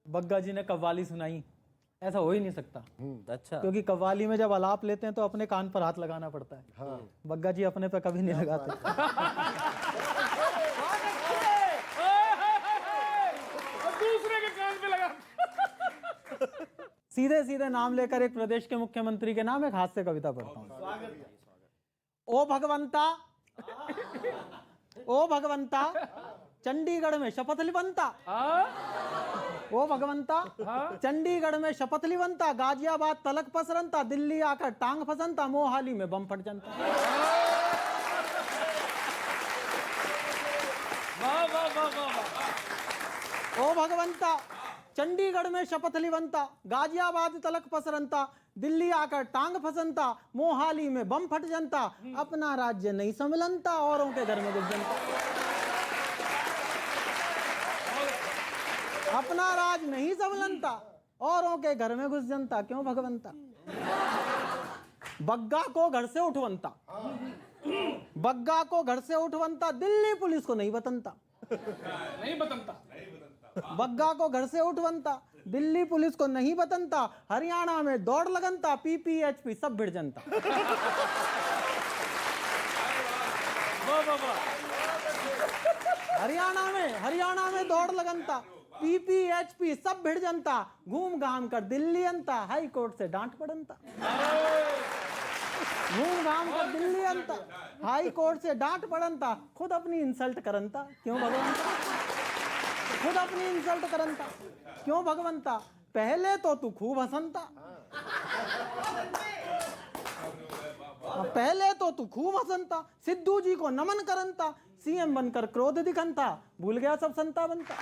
बग्गा जी ने कव्वाली सुनाई, ऐसा हो ही नहीं सकता। अच्छा, क्योंकि कव्वाली में जब आलाप लेते हैं तो अपने कान पर हाथ लगाना पड़ता है। हाँ। बग्गा जी अपने पे कभी नहीं लगाते। दूसरे के कान पे लगा। सीधे सीधे नाम लेकर एक प्रदेश के मुख्यमंत्री के नाम एक हास्य कविता पढ़ता हूँ। ओ भगवंता, ओ भगवंता, चंडीगढ़ में शपथ लिवंता। ओ भगवंता, चंडीगढ़ में शपथ लिवंता, गाजियाबाद तलक पसरंता, दिल्ली आकर टांग फसंता, मोहाली में बम फट जनता। वाह वाह वाह वाह। ओ भगवंता, चंडीगढ़ में शपथ लिवंता, गाजियाबाद तलक पसरंता, दिल्ली आकर टांग फसंता, मोहाली में बम फट जनता, अपना राज्य नहीं संभलनता, औरों के घर में घुस जनता। अपना राज नहीं संभलनता, औरों के घर में घुस जनता। क्यों भगवंता? बग्गा को घर से उठवंता, बग्गा को घर से उठवंता, दिल्ली पुलिस को नहीं बतनता। नहीं बतनता। बग्गा को घर से उठवंता, दिल्ली पुलिस को नहीं बतनता, हरियाणा में दौड़ लगनता, पीपीएचपी सब भिड़ जनता। वाह वाह वाह। हरियाणा में दौड़ लगनता, पीपीएचपी सब भिड़ जनता, घूम घाम कर दिल्ली अंता, हाई कोर्ट से डांट पड़नता। घूम घाम कर दिल्ली अंता, हाई कोर्ट से डांट पड़नता, खुद अपनी इंसल्ट करनता। क्यों भगवंता? खुद अपनी इंसल्ट करनता। क्यों भगवंता? पहले तो तू खूब हंसनता, पहले तो तू खूब हंसनता, सिद्धू जी को नमन करनता, सीएम बनकर क्रोध दिखनता, भूल गया सब संता बनता।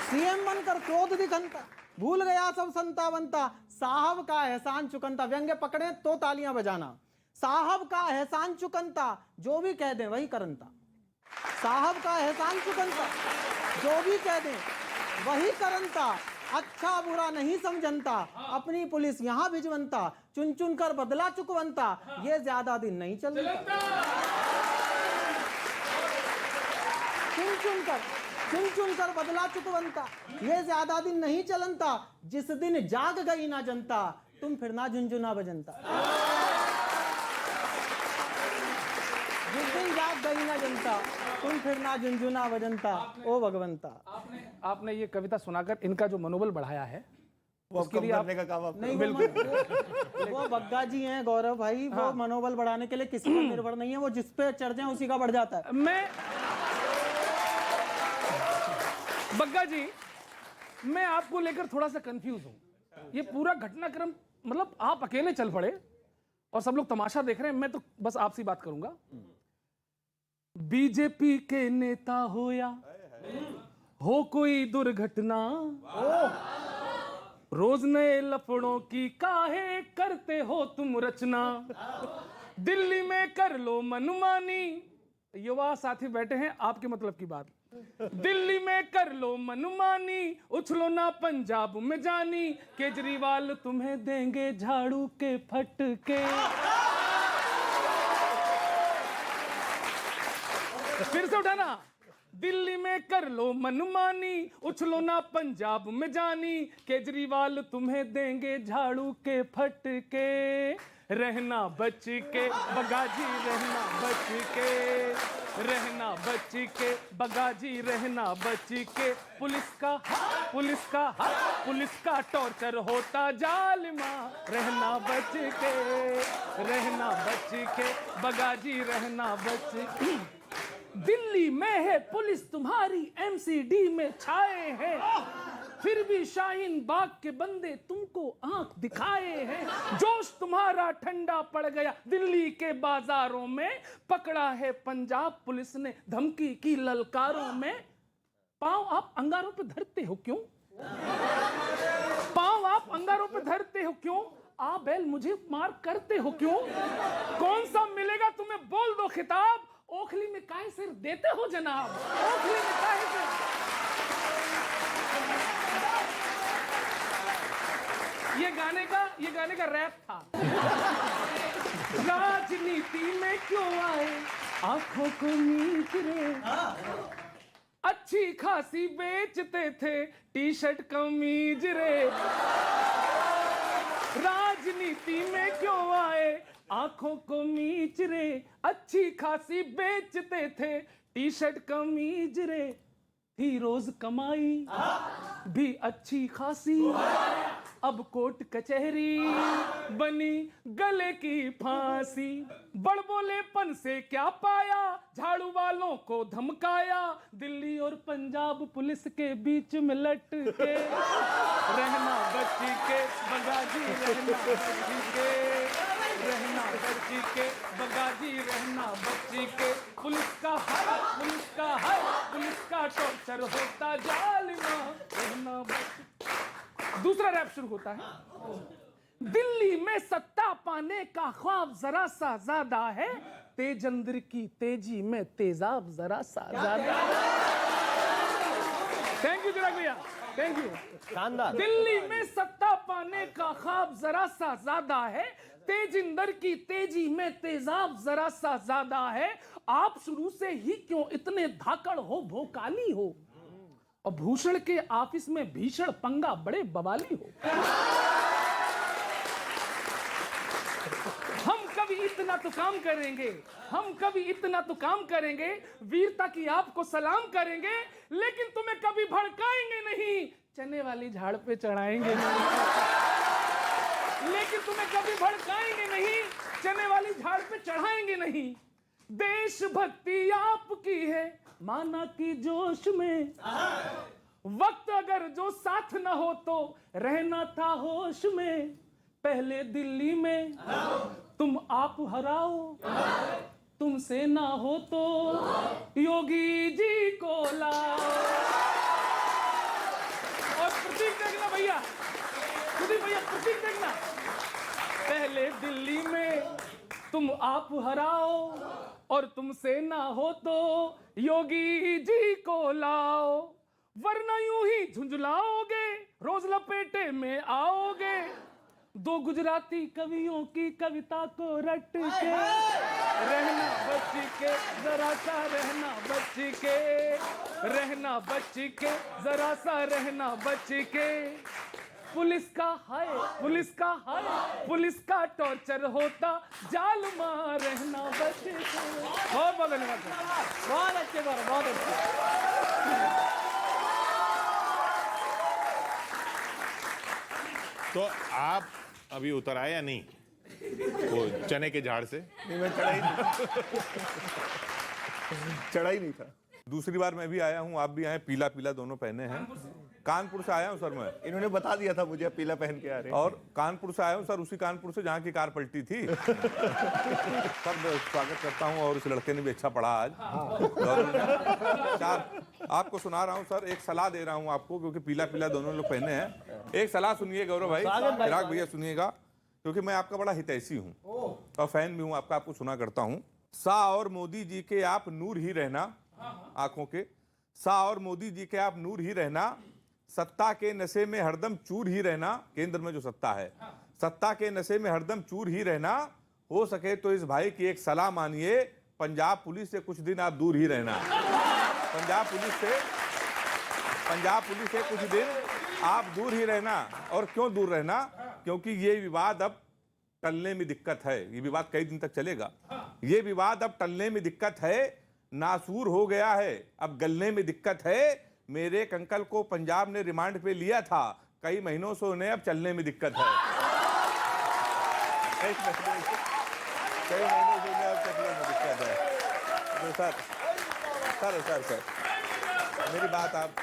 सीएम बनकर क्रोध दिखनता, भूल गया सब संता बनता, साहब का एहसान चुकनता। व्यंग्य पकड़े तो तालियां बजाना। साहब का एहसान चुकनता, जो भी कह दे वही करनता। साहब का एहसान चुकनता, जो भी कह दे वही करनता, अच्छा बुरा नहीं समझनता, अपनी पुलिस यहां भिजवंता, चुन चुन कर बदला चुकवंता, ये ज्यादा दिन नहीं चलता। चुन चुन कर बदला चुकवंता, ये ज्यादा दिन नहीं चलनता, जिस दिन जाग गई ना जनता, तुम फिर ना झुंझुना बजनता। जिस दिन जाग गई ना जनता, तुम फिर ना झुंझुना बजनता। ओ भगवंता, आपने ये कविता सुनाकर इनका जो मनोबल बढ़ाया है, उसके लिए करने का काम आप नहीं वो बग्गा जी हैं गौरव भाई, वो मनोबल बढ़ाने के लिए किसी पर निर्भर नहीं है, वो जिस पे चढ़ जाए उसी का बढ़ जाता है। बग्गा जी, मैं आपको लेकर थोड़ा सा कंफ्यूज हूं। ये पूरा घटनाक्रम, मतलब आप अकेले चल पड़े और सब लोग तमाशा देख रहे हैं, मैं तो बस आपसे बात करूंगा। बीजेपी के नेता हो या हो कोई दुर्घटना, रोज नए लफड़ों की काहे करते हो तुम रचना, दिल्ली में कर लो मनमानी। युवा साथी बैठे हैं, आपके मतलब की बात। दिल्ली में कर लो मनमानी, उछलो ना पंजाब में जानी, केजरीवाल तुम्हें देंगे झाड़ू के फटके। फिर से उठाना। दिल्ली में कर लो मनमानी, उछलो ना पंजाब में जानी, केजरीवाल तुम्हें देंगे झाड़ू के फटके। रहना बच के बगाजी, रहना बच के, रहना बच के बगाजी, रहना बच के, पुलिस का टॉर्चर होता जालिमा, रहना बच के, रहना बच के बगाजी, रहना बच। दिल्ली में है पुलिस तुम्हारी, एमसीडी में छाए हैं, फिर भी शाहीन बाग के बंदे तुमको आंख दिखाए हैं। जोश तुम्हारा ठंडा पड़ गया दिल्ली के बाजारों में, पकड़ा है पंजाब पुलिस ने धमकी की ललकारों में। पांव आप अंगारों पे धरते हो क्यों? पांव आप अंगारों पे धरते हो क्यों? आ बैल मुझे मार करते हो क्यों? कौन सा मिलेगा तुम्हें बोल दो खिताब, ओखली में काहे सिर देते हो जनाब, ओखली में काहे सिर। ये गाने का रैप था। राजनीति में क्यों आए आंखों को नीच रे, अच्छी खासी बेचते थे टी शर्ट कमीज रे, राजनीति में क्यों आए आंखों को मीच रे, अच्छी खासी बेचते थे टी शर्ट कमीज रे, थी रोज कमाई भी अच्छी खासी, अब कोर्ट कचहरी बनी गले की फांसी, बड़बोलेपन से क्या पाया झाड़ू वालों को धमकाया, दिल्ली और पंजाब पुलिस के बीच में लट के, रहना बच के बगाजी रहना बच के, रहना बच के बगाजी रहना बच के, पुलिस का है पुलिस का टॉर्चर होता जालिमा रहना बच। दूसरा रैप शुरू होता है, दिल्ली में सत्ता पाने का ख्वाब जरा सा ज्यादा है, तेजंद्र की तेजी में तेजाब जरा सा ज्यादा। थैंक यू चिराग भैया, थैंक यू। शानदार। दिल्ली में सत्ता पाने का ख्वाब जरा सा ज्यादा है, तेजिंदर की तेजी में तेजाब जरा सा ज्यादा है, आप शुरू से ही क्यों इतने धाकड़ हो भोकाली हो, और भूषण के ऑफिस में भीषण पंगा बड़े बवाली हो, हम कभी इतना तो काम करेंगे, हम कभी इतना तो काम करेंगे, वीरता की आपको सलाम करेंगे, लेकिन तुम्हें कभी भड़काएंगे नहीं, चने वाली झाड़ पे चढ़ाएंगे नहीं, लेकिन तुम्हें कभी भड़काएंगे नहीं, चने वाली झाड़ पे चढ़ाएंगे नहीं, देशभक्ति आपकी है माना कि जोश में, वक्त अगर जो साथ न हो तो रहना था होश में, पहले दिल्ली में तुम आप हराओ, तुमसे ना हो तो योगी जी को लाओ। और प्रतीक देखना भैया, सुधीर भैया प्रतीक देखना, पहले दिल्ली में तुम आप हराओ और तुमसे ना हो तो योगी जी को लाओ, वरना यूं ही झुंझलाओगे रोज लपेटे में आओगे, दो गुजराती कवियों की कविता को रट के, रहना बच के जरा सा रहना बच के, रहना बच के जरा सा रहना बच के, पुलिस का हाय पुलिस का हाय पुलिस का टॉर्चर होता जालिमा रहना बच के। बहुत बहुत धन्यवाद, बहुत अच्छे बार, बहुत अच्छे। तो आप अभी उतर आए या नहीं वो चने के झाड़ से? नहीं, मैं चढ़ा ही नहीं था। दूसरी बार मैं भी आया हूँ, आप भी आए, पीला पीला दोनों पहने हैं। कानपुर से आया हूँ सर मैं। इन्होंने बता दिया था मुझे पीला पहन के आ रहे हैं। और कानपुर से आया हूँ सर, उसी कानपुर से जहाँ की कार पलटी थी। सर स्वागत करता हूँ, और इस लड़के ने भी अच्छा पढ़ा आज। चार आपको सुना रहा हूँ सर, एक सलाह दे रहा हूँ आपको, क्योंकि पीला पीला दोनों लोग पहने हैं। एक सलाह सुनिए गौरव भाई, चिराग भैया सुनिएगा, क्योंकि मैं आपका बड़ा हितैषी हूँ और फैन भी हूँ आपका, आपको सुना करता हूँ। शाह और मोदी जी के आप नूर ही रहना, आंखों के शाह और मोदी जी के आप नूर ही रहना, सत्ता के नशे में हरदम चूर ही रहना, केंद्र में जो सत्ता है, सत्ता के नशे में हरदम चूर ही रहना, हो सके तो इस भाई की एक सलाह मानिए, पंजाब पुलिस से कुछ दिन आप दूर ही रहना। पंजाब पुलिस से कुछ दिन आप दूर ही रहना। और क्यों दूर रहना? क्योंकि ये विवाद अब टलने में दिक्कत है, ये विवाद कई दिन तक चलेगा, ये विवाद अब टलने में दिक्कत है, नासूर हो गया है, अब गलने में दिक्कत है। मेरे एक अंकल को पंजाब ने रिमांड पे लिया था, कई महीनों से उन्हें अब चलने में दिक्कत है। कई महीनों से उन्हें अब चलने में दिक्कत है। तो सर मेरी बात आप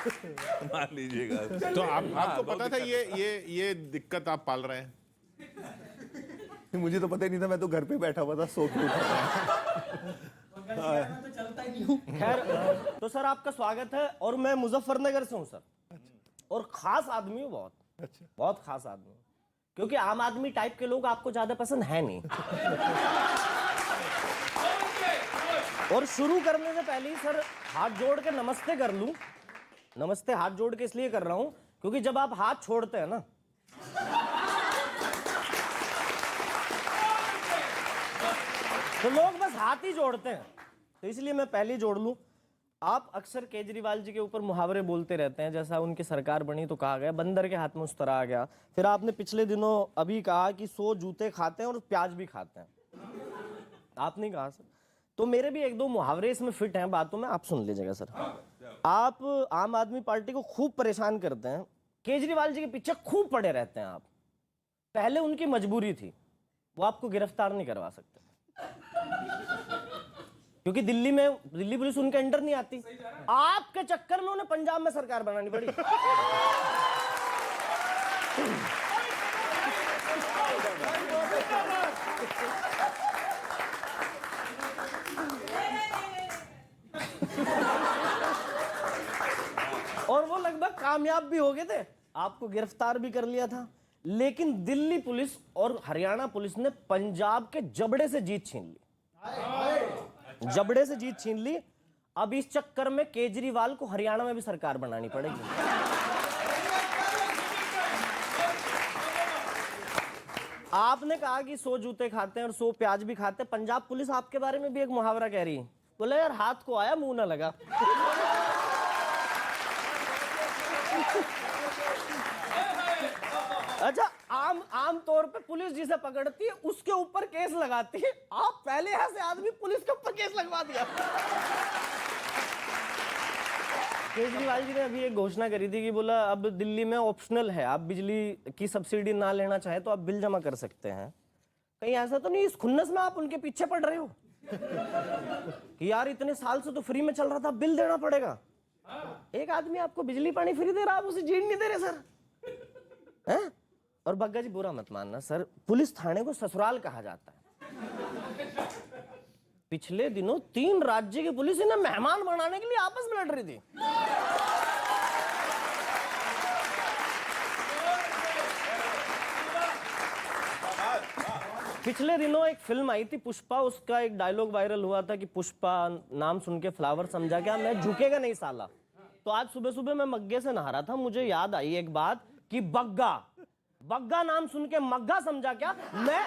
मान लीजिएगा। तो आपको पता था ये दिक्कत आप पाल रहे हैं? मुझे तो पता ही नहीं था, मैं तो घर पे बैठा हुआ था, सो के उठा था। खैर, तो सर आपका स्वागत है, और मैं मुजफ्फरनगर से हूँ सर, और खास आदमी हूँ, बहुत खास आदमी हूँ, क्योंकि आम आदमी टाइप के लोग आपको ज्यादा पसंद है नहीं। और शुरू करने से पहले ही सर हाथ जोड़ के नमस्ते कर लूं। नमस्ते हाथ जोड़ के इसलिए कर रहा हूं क्योंकि जब आप हाथ छोड़ते हैं ना, तो लोग बस हाथ ही जोड़ते हैं, तो इसलिए मैं पहले ही जोड़ लूं। आप अक्सर केजरीवाल जी के ऊपर मुहावरे बोलते रहते हैं, जैसा उनकी सरकार बनी तो कहा गया बंदर के हाथ में उस तरह आ गया। फिर आपने पिछले दिनों अभी कहा कि 100 जूते खाते हैं और प्याज भी खाते हैं, आपने कहा सर। तो मेरे भी एक दो मुहावरे इसमें फिट हैं बातों में, आप सुन लीजिएगा सर। आप आम आदमी पार्टी को खूब परेशान करते हैं, केजरीवाल जी के पीछे खूब पड़े रहते हैं आप। पहले उनकी मजबूरी थी, वो आपको गिरफ्तार नहीं करवा सकते क्योंकि दिल्ली पुलिस उनके अंडर नहीं आती। आपके चक्कर में उन्हें पंजाब में सरकार बनानी पड़ी। और वो लगभग कामयाब भी हो गए थे, आपको गिरफ्तार भी कर लिया था। लेकिन दिल्ली पुलिस और हरियाणा पुलिस ने पंजाब के जबड़े से जीत छीन ली, जबड़े से जीत छीन ली। अब इस चक्कर में केजरीवाल को हरियाणा में भी सरकार बनानी पड़ेगी। आपने कहा कि 100 जूते खाते हैं और 100 प्याज भी खाते हैं। पंजाब पुलिस आपके बारे में भी एक मुहावरा कह रही है, बोले यार हाथ को आया मुंह ना लगा। अच्छा, आम तौर पे पुलिस जिसे पकड़ती है उसके ऊपर केस लगाती है, आप पहले ऐसे आदमी पुलिस के ऊपर केस लगवा दिया। केजरीवाल जी ने अभी एक घोषणा करी थी कि बोला अब दिल्ली में ऑप्शनल है, आप बिजली की सब्सिडी ना लेना चाहे तो आप बिल जमा कर सकते हैं। कहीं ऐसा तो नहीं इस खुन्नस में आप उनके पीछे पड़ रहे हो कि यार इतने साल से तो फ्री में चल रहा था, बिल देना पड़ेगा। एक आदमी आपको बिजली पानी फ्री दे रहा, आप उसे जीण नहीं दे रहे सर, हैं? और बग्गा जी बुरा मत मानना सर, पुलिस थाने को ससुराल कहा जाता है। पिछले दिनों 3 राज्य की पुलिस इन्हें मेहमान बनाने के लिए आपस में लड़ रही थी। पिछले दिनों एक फिल्म आई थी पुष्पा, उसका एक डायलॉग वायरल हुआ था कि पुष्पा नाम सुन के फ्लावर समझा क्या, मैं झुकेगा नहीं साला। तो आज सुबह सुबह मैं मग्गे से नहा रहा था, मुझे याद आई एक बात कि बग्गा नाम सुन के मग्गा समझा क्या, मैं